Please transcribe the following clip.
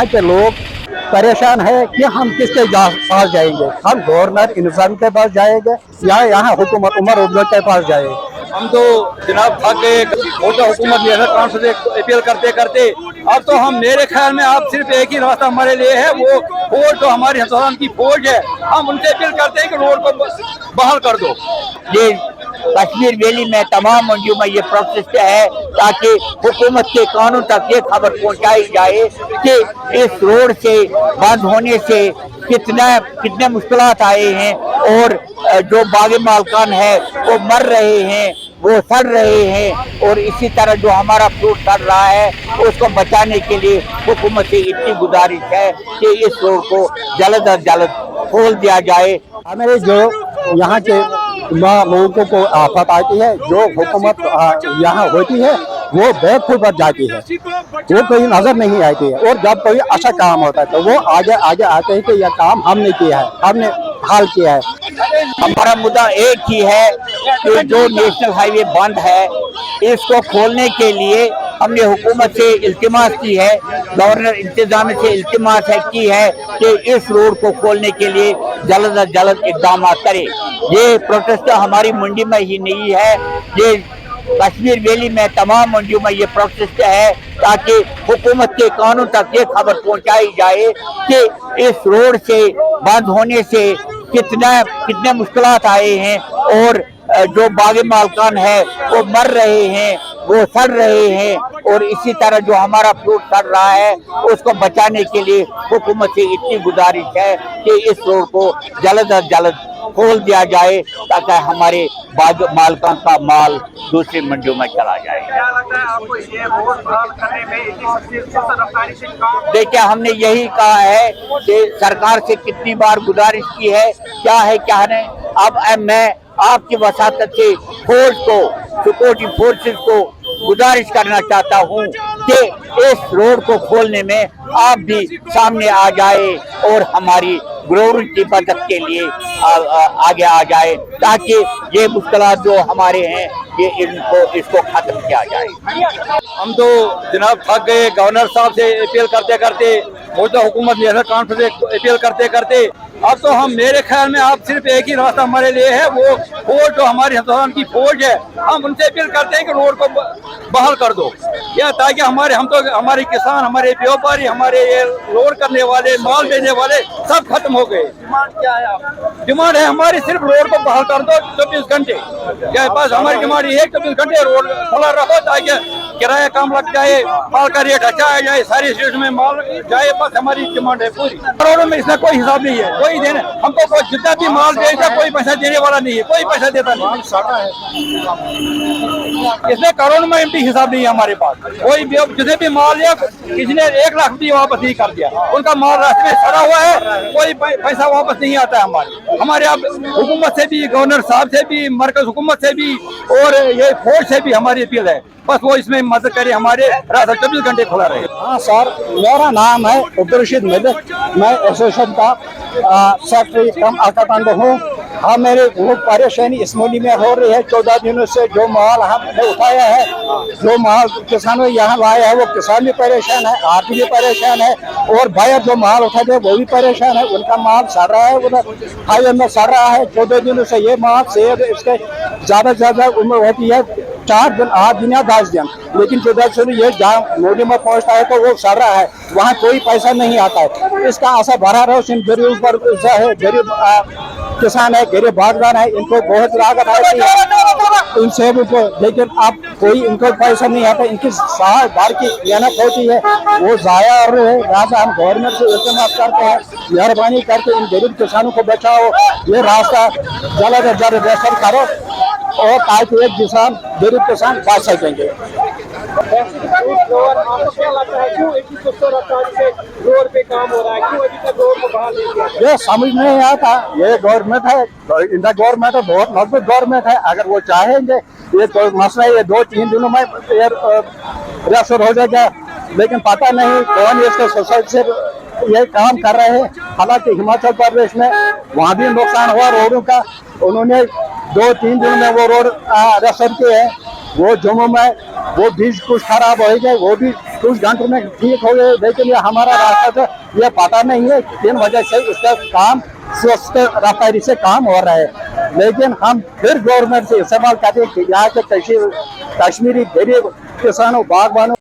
यहाँ के लोग परेशान है कि हम किसके पास जाएंगे। हम गवर्नर इंतजाम के पास जाएंगे या यहाँ हुकूमत उमर अब्दुल्ला के पास जाएंगे। हम तो जनाब थक गए, मोटा हुकूमत नेशनल कॉन्फ्रेंस से अपील करते करते अब तो हम, मेरे ख्याल में अब सिर्फ एक ही रास्ता हमारे लिए है, वो फौज जो हमारी हिंदुस्तान की फौज है, हम उनसे अपील करते हैं कि रोड को बहाल कर दो। ये कश्मीर वैली में तमाम मंडियों में ये प्रोसेस है ताकि हुकूमत के कानून तक ये खबर पहुंचाई जाए कि इस रोड से बंद होने से कितने मुश्किलात आए हैं और जो बागी मालकान है वो मर रहे हैं, वो सड़ रहे हैं, और इसी तरह जो हमारा फ्रूट सड़ रहा है उसको बचाने के लिए हुकूमत से इतनी गुजारिश है कि इस रोड को जल्द अज जल्द खोल दिया जाए। हमारे जो यहाँ के लोगों को आफत आती है, जो हुकूमत यहाँ होती है वो बेखुद बच जाती है, वो कोई नजर नहीं आती है, और जब कोई अच्छा काम होता है तो वो आगे आगे आते हैं कि यह काम हमने किया है, हमने हाल किया है। हमारा मुद्दा एक ही है कि जो नेशनल हाईवे बंद है इसको खोलने के लिए हमने हुकूमत से इल्तिमास की है, गवर्नर इंतजाम से इल्तिमास की है कि इस रोड को खोलने के लिए जल्द अज जल्द इक़दाम करे। ये प्रोटेस्ट हमारी मंडी में ही नहीं है, ये कश्मीर वैली में तमाम मंडियों में ये प्रोटेस्ट है ताकि हुकूमत के कानून तक ये खबर पहुंचाई जाए कि इस रोड से बंद होने से कितने मुश्किलात आए हैं और जो बागी मालकान है वो मर रहे हैं, वो सड़ रहे हैं, और इसी तरह जो हमारा फ्रूट सड़ रहा है उसको बचाने के लिए हुकूमत से इतनी गुजारिश है कि इस रोड को जल्द अज जल्द खोल दिया जाए ताकि हमारे बागी मालकान का माल दूसरी मंडियों में चला जाए। क्या लगता है आपको ये रोड बहाल करने में इतनी रफ्तारी से काम? देखिए, हमने यही कहा है कि सरकार से कितनी बार गुजारिश की है, क्या नहीं। अब मैं आपकी वसातत से फौज को, सिक्योरिटी फोर्सेस को गुजारिश करना चाहता हूं कि इस रोड को खोलने में आप भी सामने आ जाए और हमारी ग्रोवर की मदद के लिए आगे आ जाए ताकि ये मुश्किलात जो हमारे हैं ये इसको खत्म किया जाए। हम तो जनाब थक गए, गवर्नर साहब से अपील करते करते, मोटा हुकूमत नेशनल कॉन्फ्रेंस से अपील करते करते अब तो हम, मेरे ख्याल में अब सिर्फ एक ही रास्ता हमारे लिए है, वो फौज जो हमारी हिंदुस्तान की फौज है, हम उनसे अपील करते हैं कि रोड को बहाल कर दो, या ताकि हमारे किसान, हमारे व्यापारी, हमारे ये लोड करने वाले, माल भेजने वाले सब खत्म हो गए। डिमांड क्या है आप? डिमांड है हमारी सिर्फ रोड को बहाल कर दो 24 घंटे। क्या बस हमारी डिमांड ये है 24 घंटे रोड खुला रखो ताकि किराया कम लग जाए, माल का रेट अच्छा आ जाए, सारी स्टेट में माल जाए, बस हमारी डिमांड है पूरी। करोड़ों में इसका कोई हिसाब नहीं है, कोई देने हमको कोई जितना भी माल देगा कोई पैसा देने वाला नहीं है, कोई पैसा देता नहीं। इसमें करोड़ में एमटी हिसाब नहीं है हमारे पास। कोई जितने भी माल लिया किसी ने 1 लाख भी वापस नहीं कर दिया, उनका माल रास्ते में सड़ा हुआ है, कोई पैसा वापस नहीं आता है। हमारे अब हुकूमत से भी, गवर्नर साहब से भी, मरकज हुकूमत से भी और ये फौज से भी हमारी अपील है, बस वो इसमें मदद करे, हमारे रास्ता 24 घंटे खुला रहे। हाँ सर, मेरा नाम है अब्दुल रशीद मलिक, मैं एसोसिएशन का सेक्रेटरी कम अकाउंटेंट हूँ। हाँ, मेरी बहुत परेशानी इस मंडी में हो रही है। 14 दिनों से जो माल हमने उठाया है, जो माल किसानों यहाँ लाया है, वो किसान भी परेशान है, आप भी परेशान है, और बायर जो माल उठाते हैं वो भी परेशान है। उनका माल सड़ रहा है, उधर हाईवे में सड़ रहा है। 14 दिनों से ये माल सेब इसके ज़्यादा से ज़्यादा उम्र होती है 4 दिन, 8 दिन या 10 दिन, लेकिन जब ये जहाँ मंडी में पहुँचता है तो वो सड़ रहा है, वहाँ कोई पैसा नहीं आता है। इसका असर भरा रहा है गरीब पर है, गरीब किसान है, गरीब बागवान है, इनको बहुत लागत आती है इन सेबों को, लेकिन अब कोई इनको पैसा नहीं आता। इनकी साल भर की मेहनत होती है वो ज़ाया हो रही है। यहाँ हम गवर्नमेंट से इल्तिमास करते हैं, मेहरबानी करके इन गरीब किसानों को बचाओ, ये रास्ता जल्द से जल्द बेहतर करो और ताकि एक किसान, गरीब किसान बच सकेंगे। आपको क्या लगता है क्यों इतनी सुस्त रफ्तारी से रोड पे काम हो रहा है, क्यों अभी तक रोड को बहाल नहीं किया? ये समझ नहीं आता। ये गवर्नमेंट है, इंडिया गवर्नमेंट है, बहुत मजबूत गवर्नमेंट है। अगर वो चाहेंगे ये कोई मसला है, ये 2-3 दिनों में रेफर हो जाएगा, लेकिन पता नहीं कौन इसके सोसाइटी से ये काम कर रहे हैं। हालांकि हिमाचल प्रदेश में वहाँ भी नुकसान हुआ रोडों का, उन्होंने 2-3 दिन में वो रोड रेफर किए हैं। वो जम्मू में वो भी कुछ खराब हो गए, वो भी कुछ घंटों में ठीक हो गए, लेकिन ये हमारा रास्ता जो ये पता नहीं है किन वजह से इसका काम सुस्त रफ्तारी से काम हो रहा है। लेकिन हम फिर गवर्नमेंट से इस्तेमाल करते हैं कि यहाँ के कश्मीरी गरीब किसानों बागबानों